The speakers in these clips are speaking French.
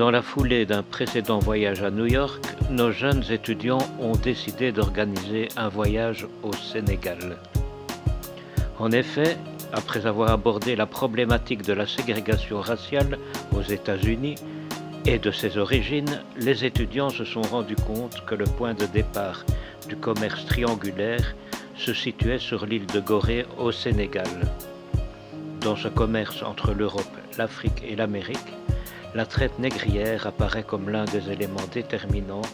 Dans la foulée d'un précédent voyage à New York, nos jeunes étudiants ont décidé d'organiser un voyage au Sénégal. En effet, après avoir abordé la problématique de la ségrégation raciale aux États-Unis et de ses origines, les étudiants se sont rendus compte que le point de départ du commerce triangulaire se situait sur l'île de Gorée au Sénégal. Dans ce commerce entre l'Europe, l'Afrique et l'Amérique, la traite négrière apparaît comme l'un des éléments déterminants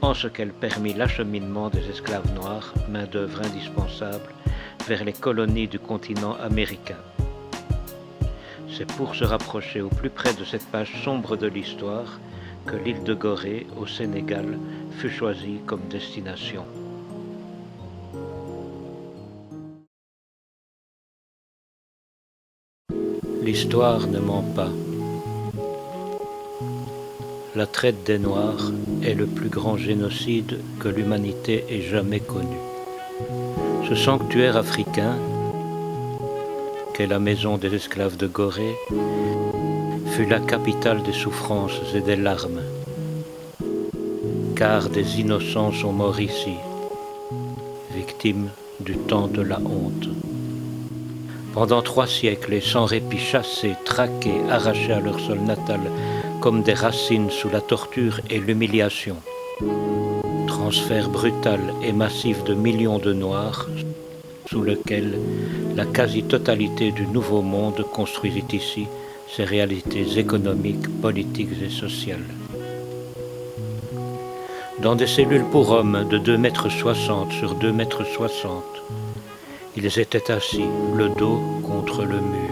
en ce qu'elle permit l'acheminement des esclaves noirs, main-d'œuvre indispensable, vers les colonies du continent américain. C'est pour se rapprocher au plus près de cette page sombre de l'histoire que l'île de Gorée, au Sénégal, fut choisie comme destination. L'histoire ne ment pas. La traite des Noirs est le plus grand génocide que l'humanité ait jamais connu. Ce sanctuaire africain, qu'est la maison des esclaves de Gorée, fut la capitale des souffrances et des larmes, car des innocents sont morts ici, victimes du temps de la honte. Pendant 3 siècles et sans répit, chassés, traqués, arrachés à leur sol natal, comme des racines sous la torture et l'humiliation. Transfert brutal et massif de millions de Noirs, sous lequel la quasi-totalité du Nouveau Monde construisit ici ses réalités économiques, politiques et sociales. Dans des cellules pour hommes de 2,60 m sur 2,60 m, ils étaient assis, le dos contre le mur.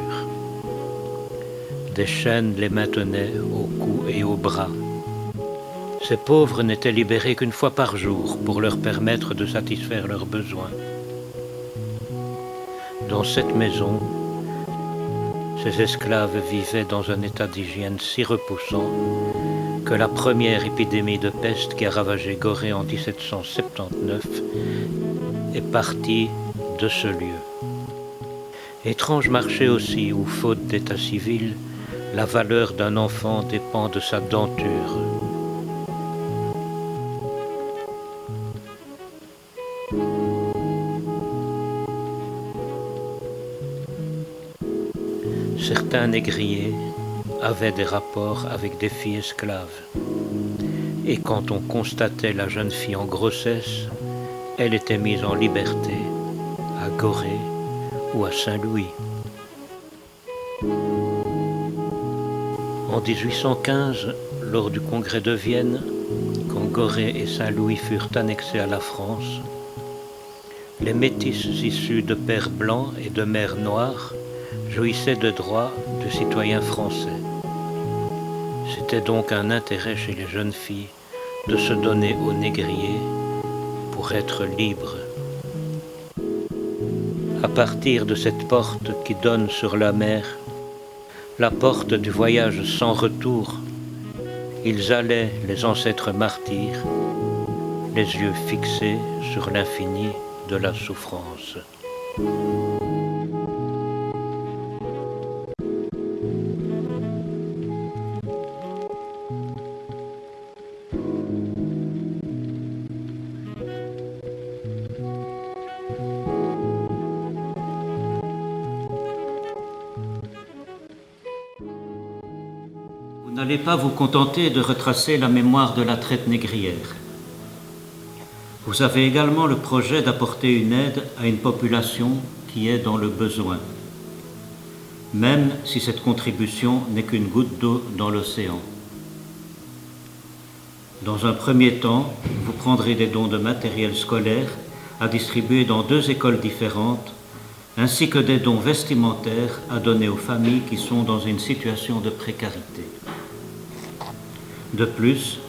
Des chaînes les maintenaient au cou et aux bras. Ces pauvres n'étaient libérés qu'une fois par jour pour leur permettre de satisfaire leurs besoins. Dans cette maison, ces esclaves vivaient dans un état d'hygiène si repoussant que la première épidémie de peste qui a ravagé Gorée en 1779 est partie de ce lieu. Étrange marché aussi où, faute d'état civil, la valeur d'un enfant dépend de sa denture. Certains négriers avaient des rapports avec des filles esclaves. Et quand on constatait la jeune fille en grossesse, elle était mise en liberté à Gorée ou à Saint-Louis. En 1815, lors du congrès de Vienne, quand Gorée et Saint-Louis furent annexés à la France, les métis issus de pères blancs et de mères noires jouissaient de droits de citoyens français. C'était donc un intérêt chez les jeunes filles de se donner aux négriers pour être libres. À partir de cette porte qui donne sur la mer, la porte du voyage sans retour, ils allaient, les ancêtres martyrs, les yeux fixés sur l'infini de la souffrance. Vous n'allez pas vous contenter de retracer la mémoire de la traite négrière. Vous avez également le projet d'apporter une aide à une population qui est dans le besoin, même si cette contribution n'est qu'une goutte d'eau dans l'océan. Dans un premier temps, vous prendrez des dons de matériel scolaire à distribuer dans 2 écoles différentes, ainsi que des dons vestimentaires à donner aux familles qui sont dans une situation de précarité. De plus,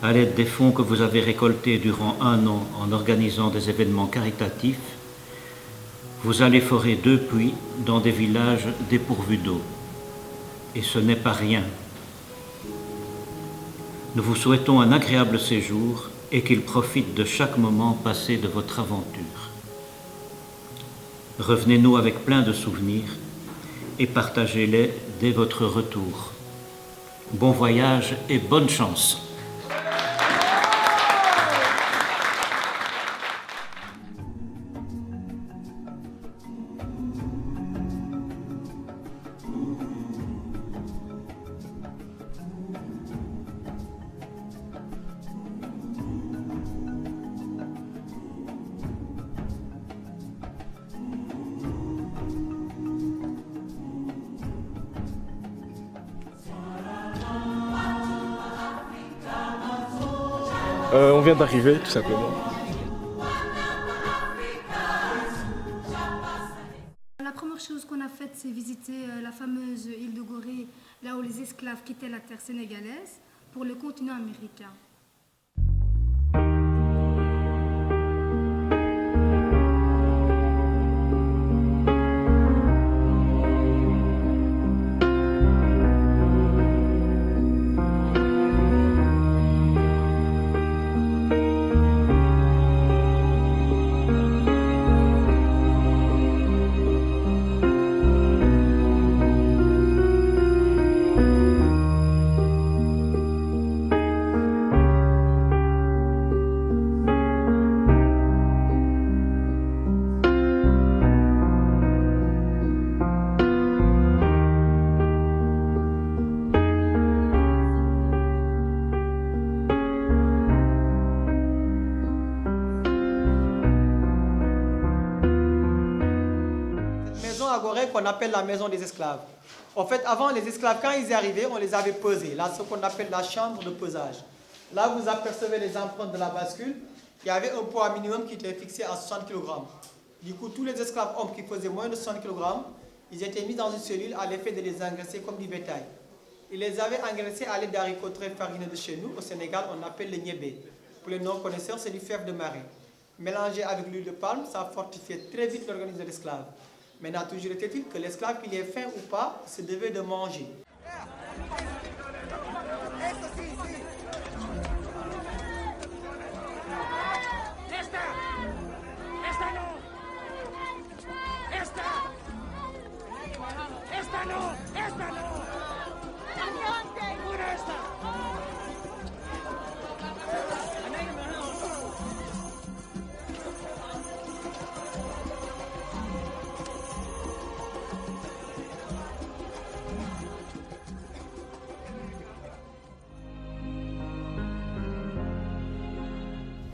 à l'aide des fonds que vous avez récoltés durant 1 an en organisant des événements caritatifs, vous allez forer 2 puits dans des villages dépourvus d'eau. Et ce n'est pas rien. Nous vous souhaitons un agréable séjour et qu'il profite de chaque moment passé de votre aventure. Revenez-nous avec plein de souvenirs et partagez-les dès votre retour. Bon voyage et bonne chance. On vient d'arriver, tout simplement. La première chose qu'on a faite, c'est visiter la fameuse île de Gorée, là où les esclaves quittaient la terre sénégalaise pour le continent américain. Qu'on appelle la maison des esclaves. En fait, avant, les esclaves, quand ils y arrivaient, on les avait pesés. Là, ce qu'on appelle la chambre de pesage. Là, vous apercevez les empreintes de la bascule. Il y avait un poids minimum qui était fixé à 60 kg. Du coup, tous les esclaves hommes qui faisaient moins de 60 kg, ils étaient mis dans une cellule à l'effet de les engraisser comme du bétail. Ils les avaient engraissés à l'aide d'haricots très farineux de chez nous. Au Sénégal, on appelle le niébé. Pour les non-connaisseurs, c'est du fève de marée. Mélangé avec l'huile de palme, ça fortifiait très vite l'organisme de l'esclave. Maintenant, toujours est-il que l'esclave, qu'il ait faim ou pas, se devait de manger.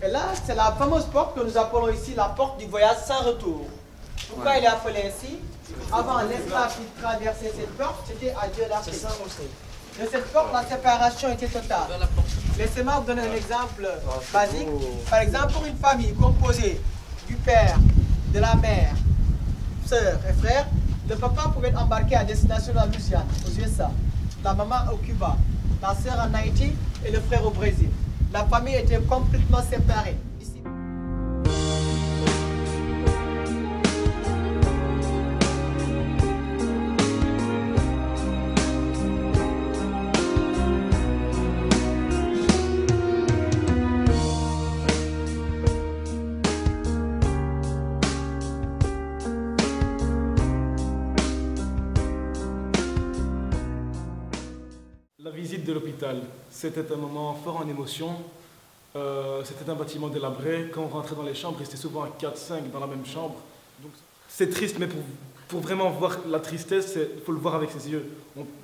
Et là, c'est la fameuse porte que nous appelons ici la porte du voyage sans retour. Pourquoi il est appelé ainsi? Avant, l'esclave qui traversait cette porte, c'était à Dieu d'Afrique. De cette porte, la séparation était totale. Laissez-moi vous donner un exemple basique. Par exemple, pour une famille composée du père, de la mère, sœur et frère, le papa pouvait être embarqué à destination de la Louisiane, aux USA, la maman au Cuba, la sœur en Haïti et le frère au Brésil. La famille était complètement séparée. Ici. La visite de l'hôpital, c'était un moment fort en émotion. C'était un bâtiment délabré. Quand on rentrait dans les chambres, il restait souvent à 4-5 dans la même chambre. Donc, c'est triste, mais pour vraiment voir la tristesse, il faut le voir avec ses yeux.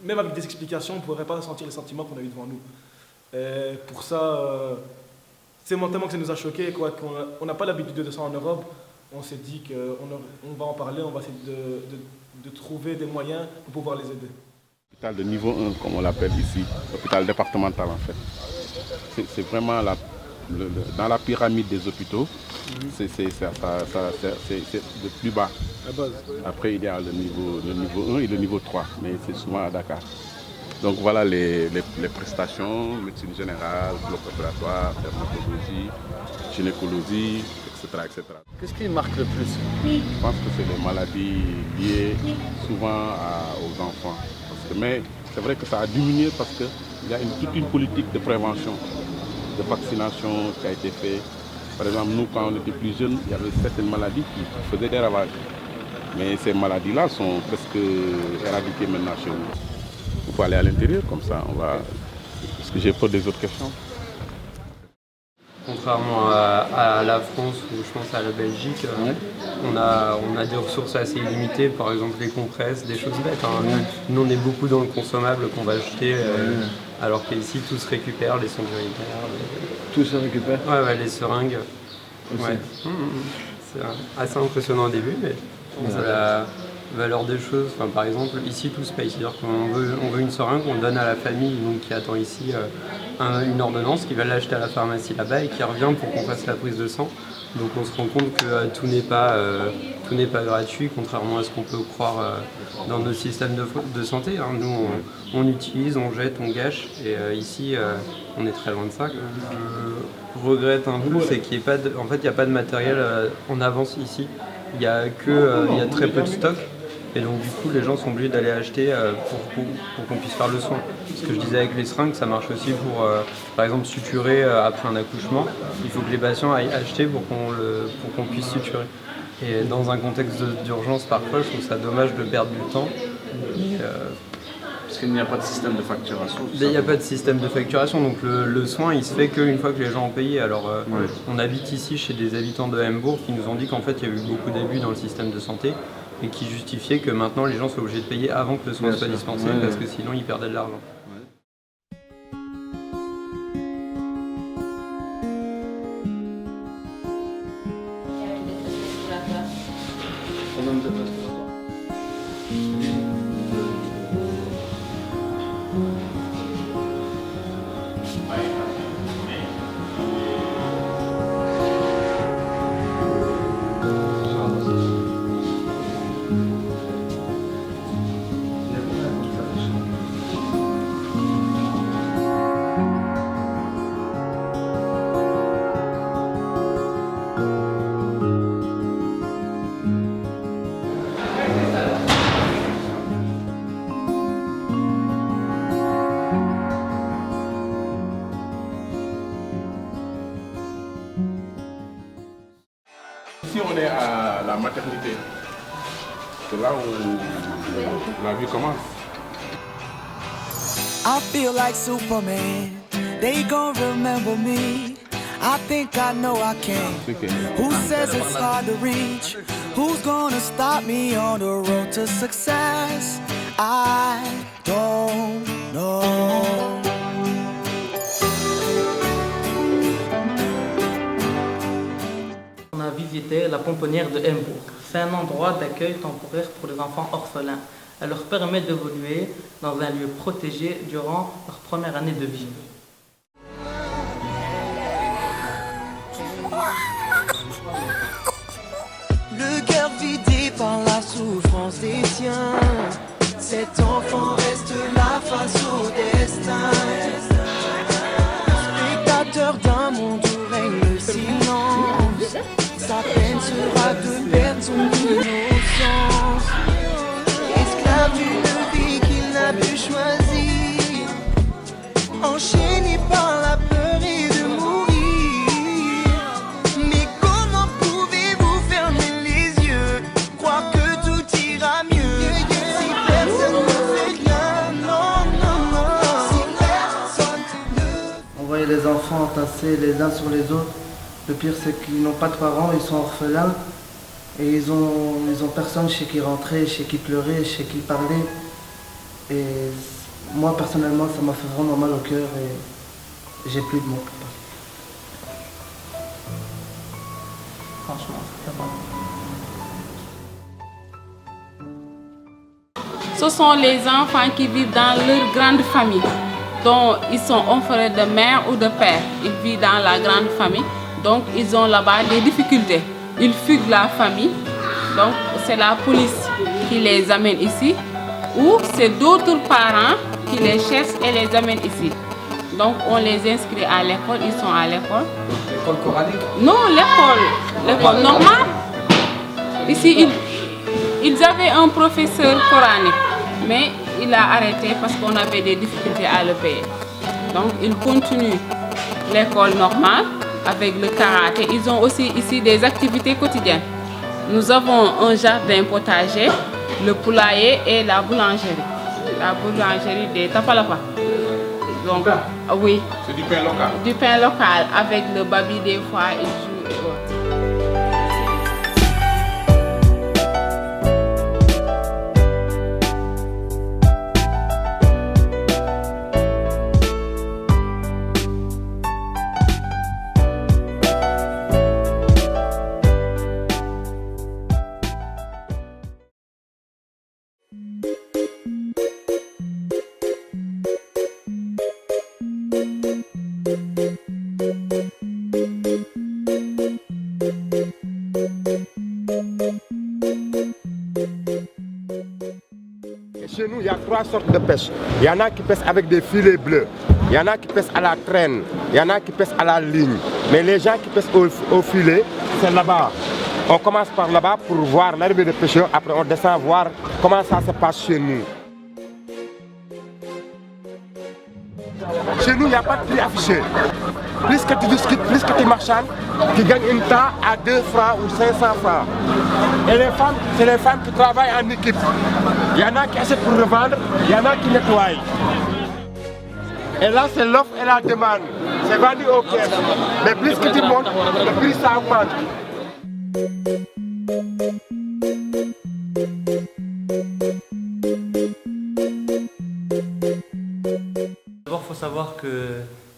Même avec des explications, on ne pourrait pas ressentir les sentiments qu'on a eu devant nous. Et pour ça, c'est tellement que ça nous a choqués, quoi, qu'on n'a pas l'habitude de ça en Europe. On s'est dit qu'on va en parler, on va essayer de trouver des moyens pour pouvoir les aider. L'hôpital de niveau 1, comme on l'appelle ici, l'hôpital départemental en fait. C'est vraiment dans la pyramide des hôpitaux, c'est de plus bas. Après, il y a le niveau 1 et le niveau 3, mais c'est souvent à Dakar. Donc voilà les prestations, médecine générale, bloc opératoire, dermatologie, gynécologie, etc. Qu'est-ce qui marque le plus? Je pense que c'est les maladies liées souvent aux enfants. Mais c'est vrai que ça a diminué parce qu'il y a toute une politique de prévention, de vaccination qui a été faite. Par exemple, nous, quand on était plus jeunes, il y avait certaines maladies qui faisaient des ravages. Mais ces maladies-là sont presque éradiquées maintenant chez nous. pour aller à l'intérieur, comme ça on va... Parce que j'ai peur des autres questions. Contrairement à la France ou je pense à la Belgique, on a des ressources assez illimitées, par exemple les compresses, des choses bêtes. Nous on est beaucoup dans le consommable qu'on va acheter, alors qu'ici tout se récupère, les sondes urinaires. Tout se récupère? Ouais, les seringues. Ouais. C'est assez impressionnant au début, mais la valeur des choses, par exemple ici tout se paye, c'est-à-dire qu'on veut une seringue, on donne à la famille donc, qui attend ici une ordonnance, qui va l'acheter à la pharmacie là-bas et qui revient pour qu'on fasse la prise de sang. Donc on se rend compte que tout n'est pas gratuit, contrairement à ce qu'on peut croire dans nos systèmes de santé. Nous on utilise, on jette, on gâche et ici on est très loin de ça. Je regrette un peu, c'est qu'il n'y a pas de matériel en avance ici. Il y a très peu de stock. Et donc du coup les gens sont obligés d'aller acheter pour qu'on puisse faire le soin. Ce que je disais avec les seringues, ça marche aussi pour par exemple suturer après un accouchement. Il faut que les patients aillent acheter pour qu'on puisse suturer. Et dans un contexte d'urgence parfois, je trouve ça dommage de perdre du temps. Parce qu'il n'y a pas de système de facturation. Il n'y a pas de système de facturation, donc le soin il se fait qu'une fois que les gens ont payé. Alors on habite ici chez des habitants de Hambourg qui nous ont dit qu'en fait il y a eu beaucoup d'abus dans le système de santé et qui justifiait que maintenant les gens soient obligés de payer avant que le soin soit dispensé parce que sinon ils perdaient de l'argent. Ici on est à la maternité. C'est là où la vie commence. I feel like Superman. They gon' remember me. I think I know I can. Who says it's hard to reach? Who's gonna stop me on the road to success? I don't know. On a visité la pomponnière de Hambourg. C'est un endroit d'accueil temporaire pour les enfants orphelins. Elle leur permet d'évoluer dans un lieu protégé durant leur première année de vie. Le cœur vidé par la souffrance des siens. Cet enfant reste là face au destin. Spectateur d'un monde où règne le silence. Sa peine sera de perdre son innocence. Esclave d'une vie qu'il n'a pu choisir. Enchaîné par la peur et de mourir. Mais comment pouvez-vous fermer les yeux? Croire que tout ira mieux. Si personne ne fait rien, non, non, non. Si personne ne... On voyait les enfants entassés les uns sur les autres. Le pire c'est qu'ils n'ont pas de parents, ils sont orphelins. Et ils ont personne chez qui rentrer, chez qui pleurer, chez qui parler. Et moi personnellement ça m'a fait vraiment mal au cœur et j'ai plus de mots pour parler. Franchement, c'est bon. Ce sont les enfants qui vivent dans leur grande famille, dont ils sont orphelins de mère ou de père. Ils vivent dans la grande famille, donc ils ont là-bas des difficultés. Ils fuient la famille, donc c'est la police qui les amène ici, ou c'est d'autres parents qui les cherchent et les amènent ici. Donc on les inscrit à l'école, ils sont à l'école. L'école coranique? Non, l'école normale. Ici, ils avaient un professeur coranique, mais il a arrêté parce qu'on avait des difficultés à le payer. Donc ils continuent l'école normale avec le karaté. Ils ont aussi ici des activités quotidiennes. Nous avons un jardin potager, le poulailler et la boulangerie. la boulangerie des Tapalapa. Donc, oui. C'est du pain local? Du pain local, avec le babi des fois, et joues et autres. Chez nous, il y a 3 sortes de pêche. Il y en a qui pêchent avec des filets bleus, il y en a qui pêchent à la traîne, il y en a qui pêchent à la ligne. Mais les gens qui pêchent au filet, c'est là-bas. On commence par là-bas pour voir l'arrivée des pêcheurs, après on descend voir comment ça se passe chez nous. Chez nous, il n'y a pas de prix affiché. Plus que tu discutes, plus que tu marchandes, tu gagnes une temps à 2 francs ou 500 francs. Et les femmes, c'est les femmes qui travaillent en équipe. Il y en a qui essaient pour revendre, il y en a qui nettoient. Et là, c'est l'offre et la demande. C'est vendu au caisse. Mais plus que tu montes, le prix ça augmente. D'abord, il faut savoir qu'il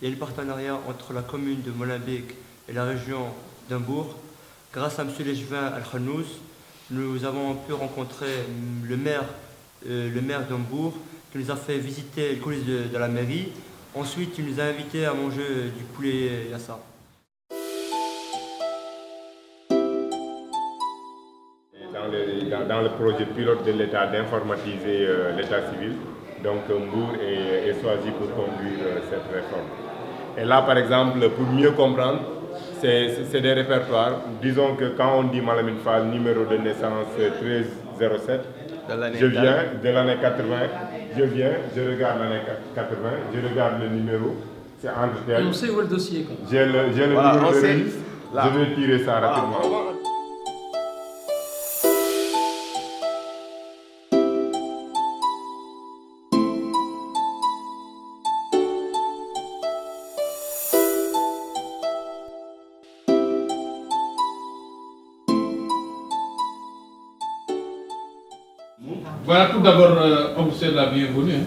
y a le partenariat entre la commune de Molenbeek et la région d'Hambourg. Grâce à M. Lejvin Al-Khanouz, nous avons pu rencontrer le maire d'Hambourg qui nous a fait visiter les coulisses de la mairie. Ensuite, il nous a invités à manger du poulet yassa. Dans le projet pilote de l'État d'informatiser l'État civil, donc Hambourg est choisi pour conduire cette réforme. Et là, par exemple, pour mieux comprendre, c'est des répertoires. Disons que quand on dit Malamine Fall, numéro de naissance 1307, je viens de l'année 80, je regarde l'année 80, je regarde le numéro, c'est entre tel. On sait où est le dossier. J'ai le numéro de registre, je vais tirer ça rapidement. Voilà, tout d'abord, on vous souhaite la bienvenue.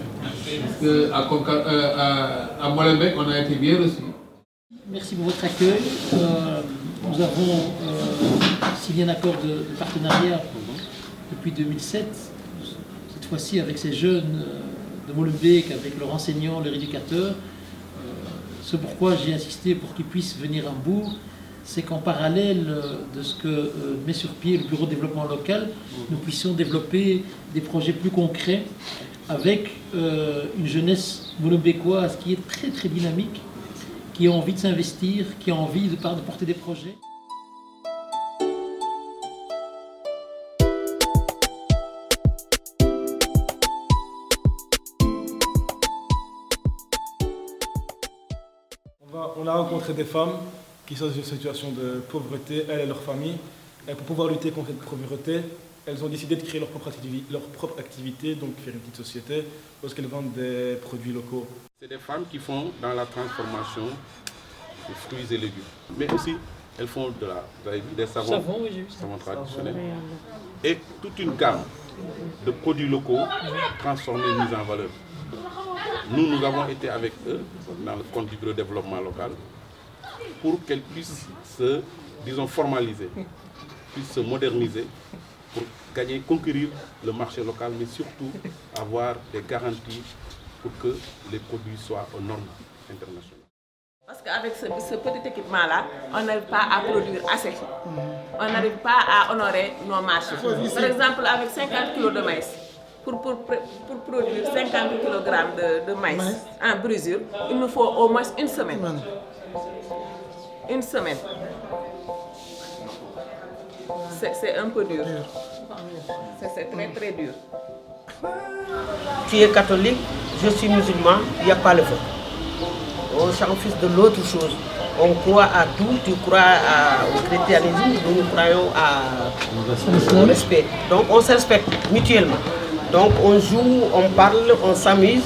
Parce qu'à Molenbeek, on a été bien reçus. Merci pour votre accueil. Nous avons signé un accord de partenariat depuis 2007. Cette fois-ci avec ces jeunes de Molenbeek, avec leurs enseignants, leurs éducateurs. Ce pourquoi j'ai insisté pour qu'ils puissent venir à Hambourg, c'est qu'en parallèle de ce que met sur pied le Bureau de développement local, nous puissions développer des projets plus concrets avec une jeunesse molenbeekoise qui est très très dynamique, qui a envie de s'investir, qui a envie de porter des projets. On a rencontré des femmes qui sont dans une situation de pauvreté, elles et leur famille. Et pour pouvoir lutter contre cette pauvreté, elles ont décidé de créer leur propre activité, donc faire une petite société, parce qu'elles vendent des produits locaux. C'est des femmes qui font dans la transformation des fruits et légumes. Mais aussi, elles font des savons, savons traditionnels. Et toute une gamme de produits locaux transformés et mis en valeur. Nous avons été avec eux dans le compte du Bureau de développement local pour qu'elles puissent se, formaliser, puissent se moderniser pour conquérir le marché local, mais surtout avoir des garanties pour que les produits soient aux normes internationales. Parce qu'avec ce petit équipement-là, on n'arrive pas à produire assez. On n'arrive pas à honorer nos marchés. Par exemple, avec 50 kg de maïs, pour produire 50 kg de maïs en brisure, il nous faut au moins une semaine. Une semaine. C'est un peu dur. C'est très très dur. Tu es catholique, je suis musulman, il n'y a pas le feu. On s'en fiche de l'autre chose. On croit à tout, tu crois au christianisme, nous croyons au respect. Donc on se respecte mutuellement. Donc on joue, on parle, on s'amuse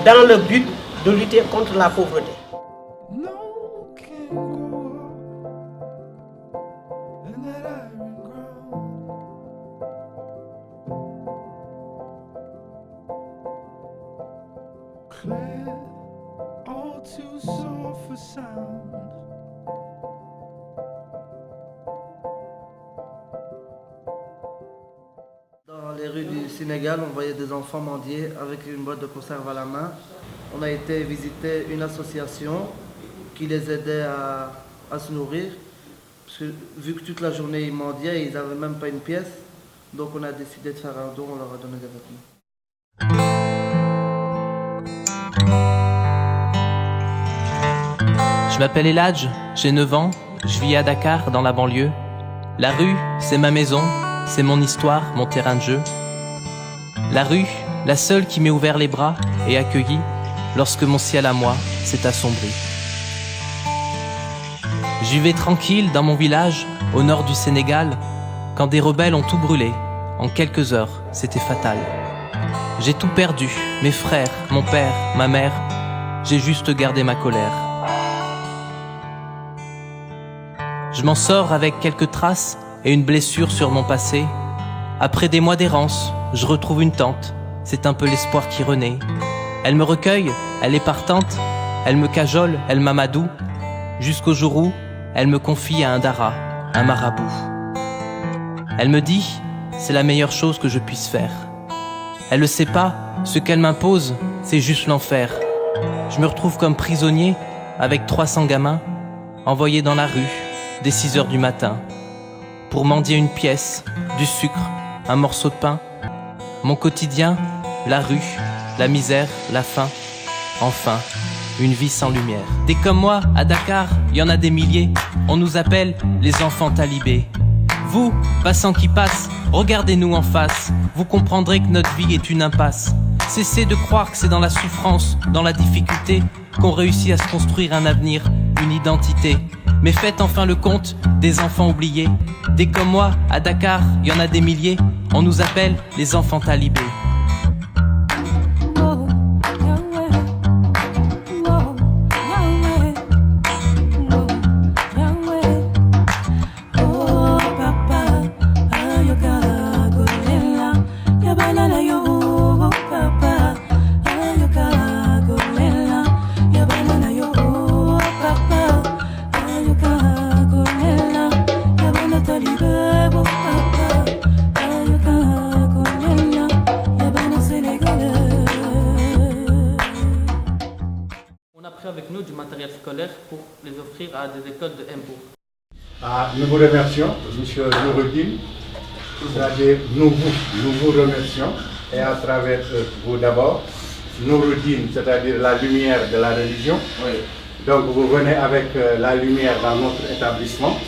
dans le but de lutter contre la pauvreté. Dans les rues du Sénégal, on voyait des enfants mendier avec une boîte de conserve à la main. On a été visiter une association qui les aidait à se nourrir. Parce que vu que toute la journée ils mendiaient, ils n'avaient même pas une pièce. Donc on a décidé de faire un don, on leur a donné des vêtements. Je m'appelle Eladj, j'ai 9 ans, je vis à Dakar, dans la banlieue. La rue, c'est ma maison, c'est mon histoire, mon terrain de jeu. La rue, la seule qui m'ait ouvert les bras et accueilli lorsque mon ciel à moi s'est assombri. Je vivais tranquille dans mon village, au nord du Sénégal, quand des rebelles ont tout brûlé. En quelques heures, c'était fatal. J'ai tout perdu, mes frères, mon père, ma mère. J'ai juste gardé ma colère. Je m'en sors avec quelques traces et une blessure sur mon passé. Après des mois d'errance, je retrouve une tante. C'est un peu l'espoir qui renaît. Elle me recueille, elle est partante. Elle me cajole, elle m'amadoue. Jusqu'au jour où elle me confie à un dara, un marabout. Elle me dit, c'est la meilleure chose que je puisse faire. Elle ne sait pas, ce qu'elle m'impose, c'est juste l'enfer. Je me retrouve comme prisonnier, avec 300 gamins, envoyés dans la rue, dès 6 heures du matin, pour mendier une pièce, du sucre, un morceau de pain. Mon quotidien, la rue, la misère, la faim, enfin, une vie sans lumière. Des comme moi, à Dakar, il y en a des milliers, on nous appelle les enfants talibés. Vous, passants qui passent, regardez-nous en face, vous comprendrez que notre vie est une impasse. Cessez de croire que c'est dans la souffrance, dans la difficulté, qu'on réussit à se construire un avenir, une identité. Mais faites enfin le compte des enfants oubliés. Des comme moi, à Dakar, il y en a des milliers, on nous appelle les enfants talibés. Avec nous du matériel scolaire pour les offrir à des écoles de Mbour. Nous vous remercions, M. Noureddin. C'est-à-dire, nous vous remercions, et à travers vous d'abord, Noureddin, c'est-à-dire la lumière de la religion. Oui. Donc vous venez avec la lumière dans notre établissement,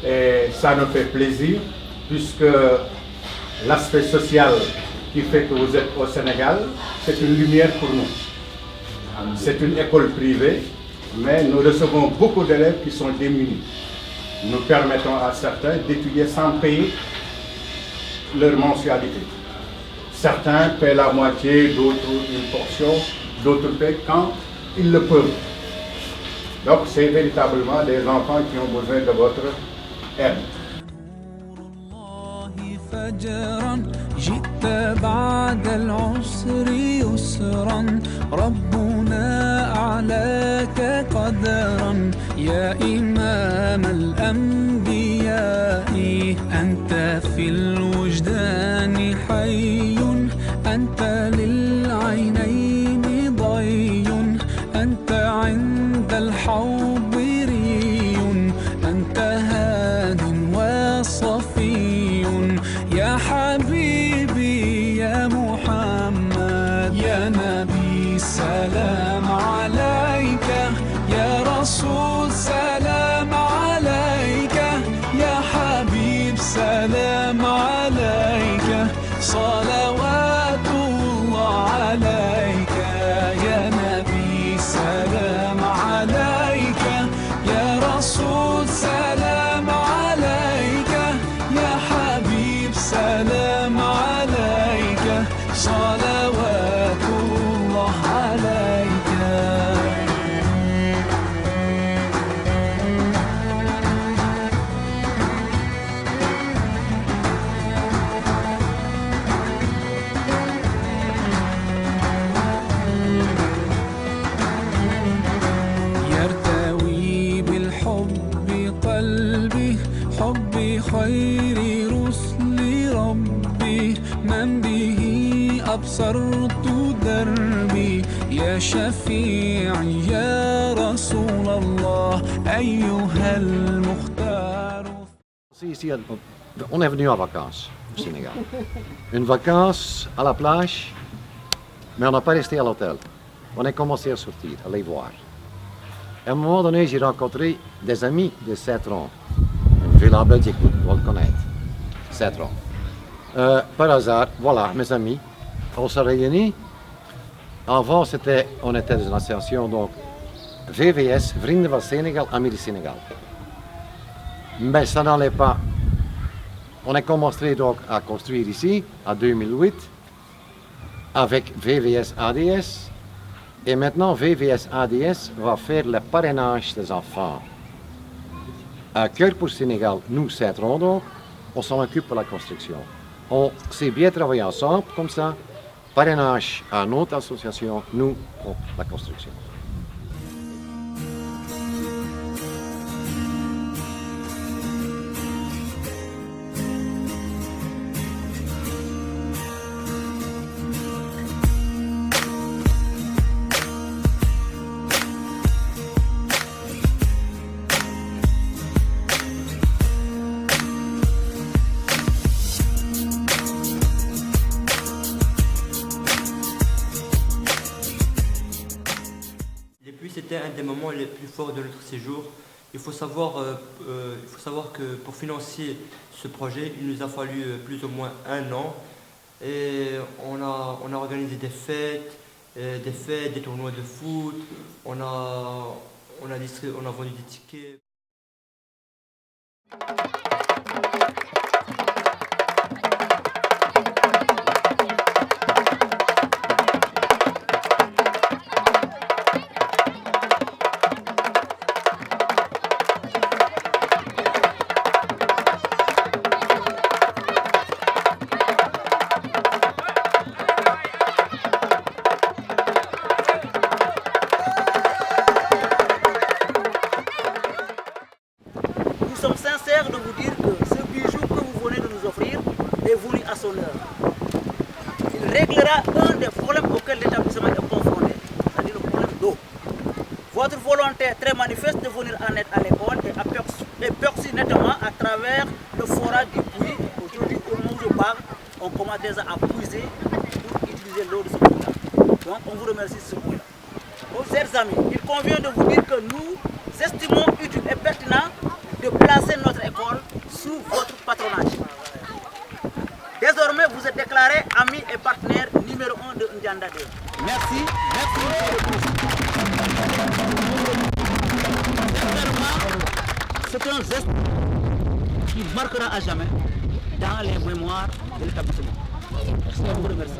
et ça nous fait plaisir, puisque l'aspect social qui fait que vous êtes au Sénégal, c'est une lumière pour nous. C'est une école privée, mais nous recevons beaucoup d'élèves qui sont démunis. Nous permettons à certains d'étudier sans payer leur mensualité. Certains paient la moitié, d'autres une portion, d'autres paient quand ils le peuvent. Donc c'est véritablement des enfants qui ont besoin de votre aide. فجرا جئت بعد العسر يسرا ربنا أعلاك قدرا يا إمام الأنبياء أنت في الوجدان حي أنت للعينين ضي أنت عند الحوض ري أنت هاد وصفي يا حبيبي يا محمد يا نبي سلام عليك يا رسول سلام عليك يا حبيب سلام عليك صلوات الله عليك يا نبي سلام عليك يا رسول سلام عليك يا حبيب سلام عليك خير رسل ربي من به أبصرت دربي يا شفيعي يا رسول الله أيها المختار. Ici, on est venu en vacances au Sénégal. Une vacance à la plage, mais on n'a pas resté à l'hôtel. On a commencé à sortir, à les voir. À un moment donné, j'ai rencontré des amis de Cetron, une ville en Belgique, vous le connaissez, Cetron. Par hasard, voilà, mes amis, on s'est réunis. Avant, on était dans une association, donc VVS, Vrienden van Sénégal, Amis du Sénégal. Mais ça n'allait pas. On a commencé donc à construire ici, en 2008, avec VVS ADS. Et maintenant, VVS ADS va faire le parrainage des enfants. À Cœur pour Sénégal, nous, Cetron, donc, on s'en occupe pour la construction. On s'est bien travaillé ensemble, comme ça, parrainage à notre association, nous, pour la construction. C'était un des moments les plus forts de notre séjour. Il faut savoir que pour financer ce projet, il nous a fallu plus ou moins 1 an. Et on a organisé des fêtes, des tournois de foot, on a vendu des tickets. Nous sommes sincères de vous dire que ce bijou que vous venez de nous offrir est venu à son heure. Il réglera un des problèmes auxquels l'établissement est confronté, c'est-à-dire le problème d'eau. Votre volonté très manifeste de venir en aide à l'école est perçue nettement à travers le forage du puits. Aujourd'hui, au moment où je parle, on commence déjà à puiser pour utiliser l'eau de ce puits-là. Donc on vous remercie de ce point-là. Aux chers amis, il convient de vous dire que nous estimons utile et pertinent de placer notre école sous votre patronage. Désormais, vous êtes déclaré ami et partenaire numéro 1 de Ndianda 2. Merci, merci c'est un geste qui marquera à jamais dans les mémoires de l'établissement. Merci, je vous remercie.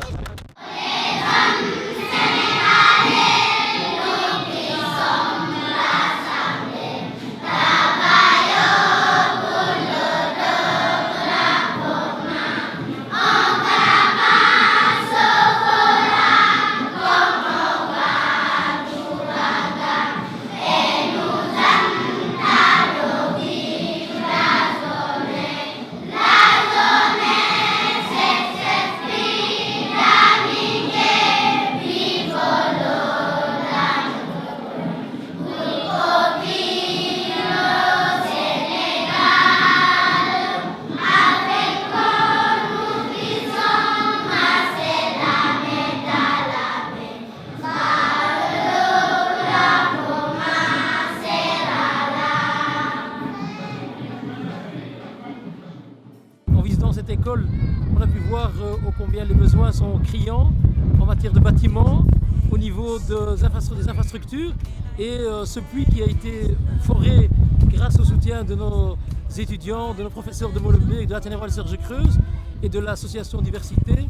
Cette école, on a pu voir ô combien les besoins sont criants en matière de bâtiments, au niveau des infrastructures, et ce puits qui a été foré grâce au soutien de nos étudiants, de nos professeurs de Molenbeek, de l'Athénéral Serge Creuse et de l'association Diversité,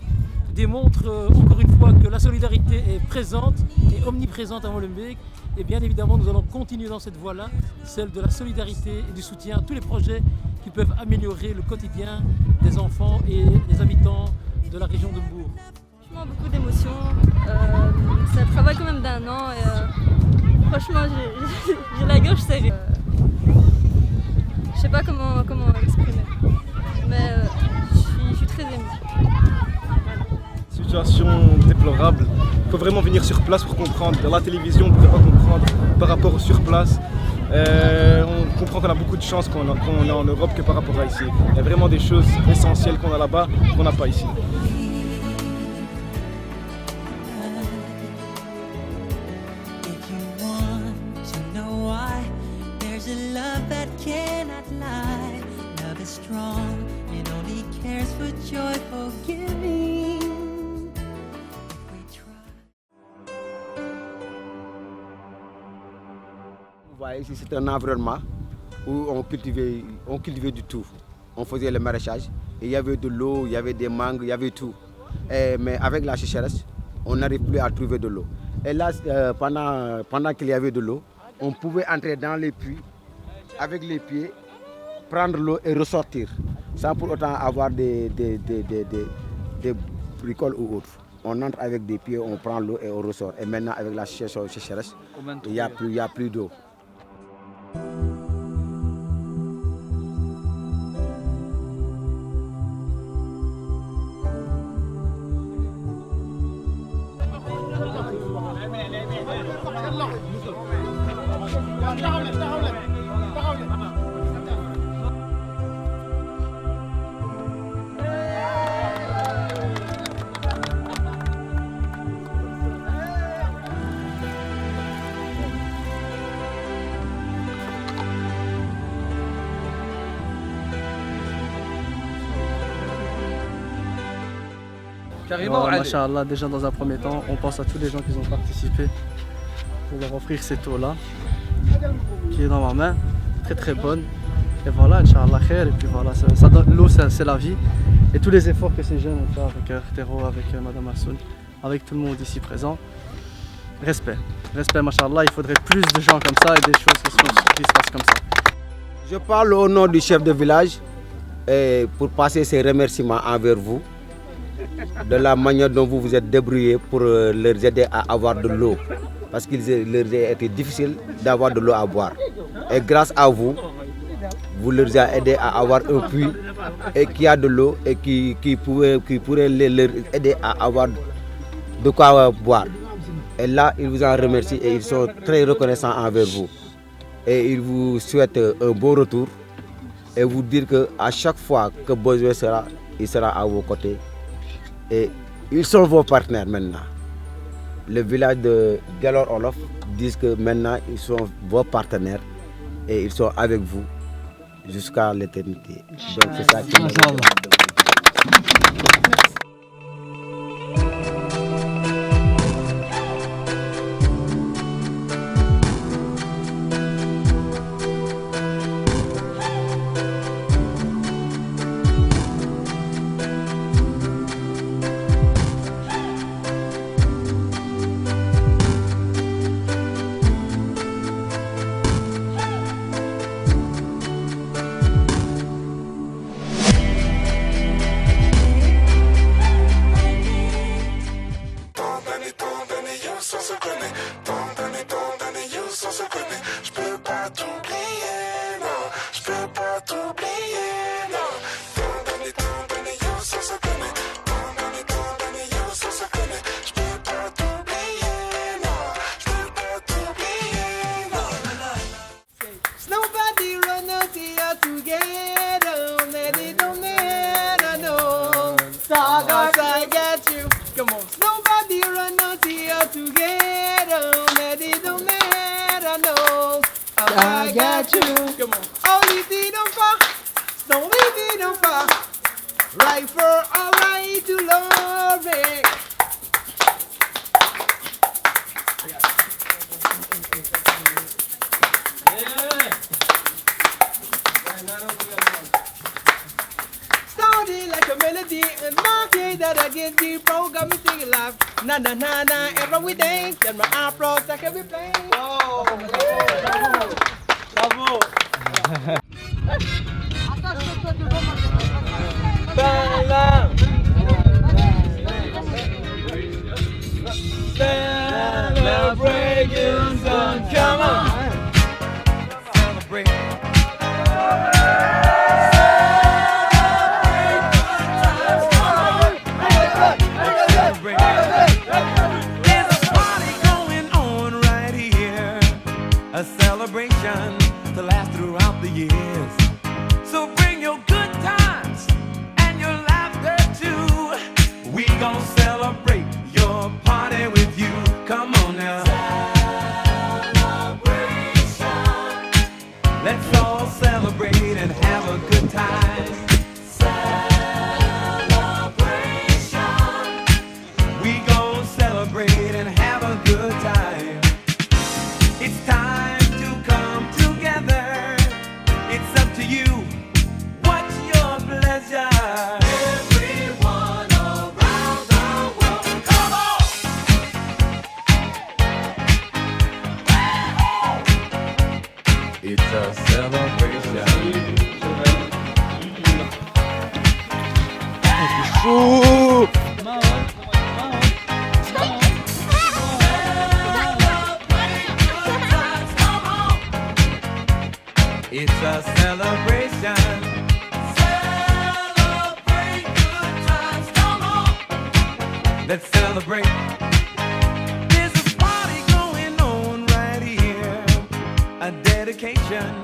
démontre encore une fois que la solidarité est présente et omniprésente à Molenbeek. Et bien évidemment, nous allons continuer dans cette voie-là, celle de la solidarité et du soutien à tous les projets qui peuvent améliorer le quotidien des enfants et des habitants de la région de Mbour. Franchement, beaucoup d'émotions. C'est un travail quand même d'1 an et franchement, j'ai la gorge serrée. Je sais pas comment exprimer. mais je suis très émue. Situation déplorable. Il faut vraiment venir sur place pour comprendre. La télévision, on ne peut pas comprendre par rapport au sur place. On comprend qu'on a beaucoup de chance qu'on a en Europe que par rapport à ici. Il y a vraiment des choses essentielles qu'on a là-bas qu'on n'a pas ici. Vous voyez ici, c'est un environnement où on cultivait du tout. On faisait le maraîchage. Et il y avait de l'eau, il y avait des mangues, il y avait tout. Mais avec la sécheresse, on n'arrive plus à trouver de l'eau. Et là, pendant qu'il y avait de l'eau, on pouvait entrer dans les puits avec les pieds, prendre l'eau et ressortir, sans pour autant avoir des bricoles ou autres. On entre avec des pieds, on prend l'eau et on ressort. Et maintenant, avec la sécheresse, il n'y a plus d'eau. Masha'Allah, déjà dans un premier temps, on pense à tous les gens qui ont participé pour leur offrir cette eau-là, qui est dans ma main, très très bonne. Et voilà, Inch'Allah khair, et puis voilà, l'eau c'est la vie. Et tous les efforts que ces jeunes ont fait avec Artero, avec Madame Hassoun, avec tout le monde ici présent, respect. Respect, Masha'Allah, il faudrait plus de gens comme ça et des choses qui se passent comme ça. Je parle au nom du chef de village et pour passer ces remerciements envers vous, de la manière dont vous vous êtes débrouillés pour leur aider à avoir de l'eau. Parce qu'il leur a été difficile d'avoir de l'eau à boire. Et grâce à vous, vous leur avez aidé à avoir un puits et qui a de l'eau et qui pourrait leur aider à avoir de quoi boire. Et là, ils vous en remercient et ils sont très reconnaissants envers vous. Et ils vous souhaitent un bon retour et vous dire qu'à chaque fois que besoin sera, il sera à vos côtés. Et ils sont vos partenaires maintenant. Le village de Galor Olof dit que maintenant ils sont vos partenaires et ils sont avec vous jusqu'à l'éternité. Donc c'est ça qui I got you. Come on. Only did on fire. Only did on fire. Right for all right to love it. Started like a melody and market that I get deep, bro, got me thinking live. Na na na na, every day, then my afro, I can be playing. Oh, bravo. Bella. Celebrate your son, come on. Celebrate. and have a good time. Celebration. We gon' celebrate and have a good time. It's time to come together. It's up to you. What's your pleasure? Everyone around the world, come on! It's a celebration. Chaud. It's a celebration. Celebrate good times, come on. Let's celebrate. There's a party going on right here. A dedication